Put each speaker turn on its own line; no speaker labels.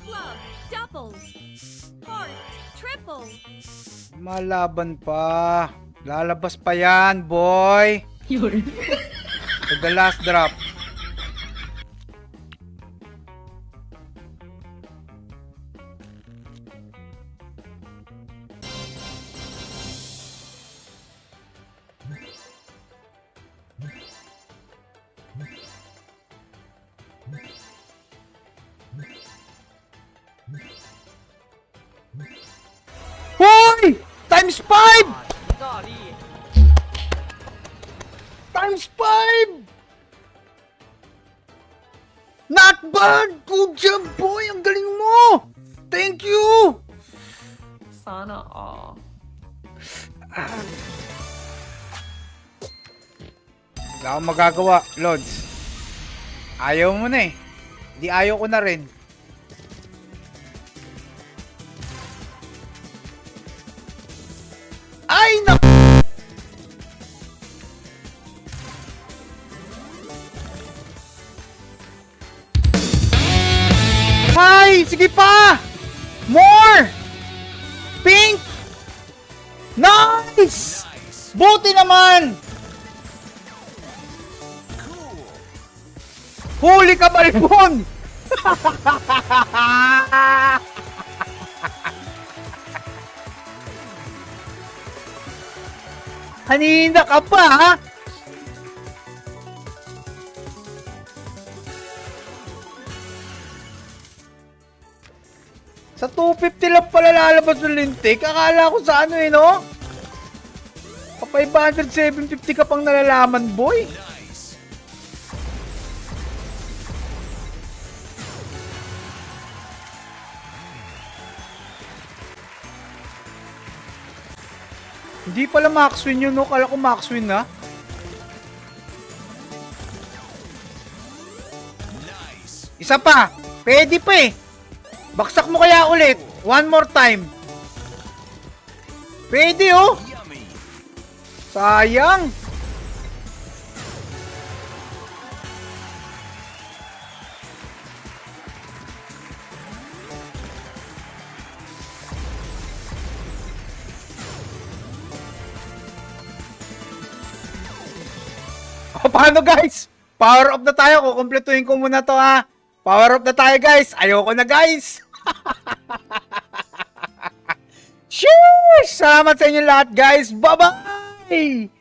Club, double, heart, triple.
Malaban pa. Lalabas pa yan, boy.
Yun.
To the last drop. Hoy! Times 5! Times 5! Not bad! Good job, boy! Ang galing mo! Thank you!
Sana all.
Wala akong magagawa, Lods. Ayaw mo na eh. Di ayaw ko na rin. Ay, na... Hi! Sige pa! More! Pink! Nice! Buti naman! Huli ka, Balbon! Kanina ka pa, ha? Sa 250 lang pala lalabas ng lintik. Akala ko sa ano eh, no? Pa 500, 750 ka pang nalalaman, boy. Hindi pala max win yun, no? Kala ko max win, na. Isa pa. Pwede pa eh. Baksak mo kaya ulit. One more time. Pwede, oh. Sayang. O, paano guys? Power up na tayo. Kukumpletuhin ko muna to, ha. Power up na tayo, guys. Ayoko na, guys. Sheesh! Salamat sa inyo lahat, guys. Bye-bye!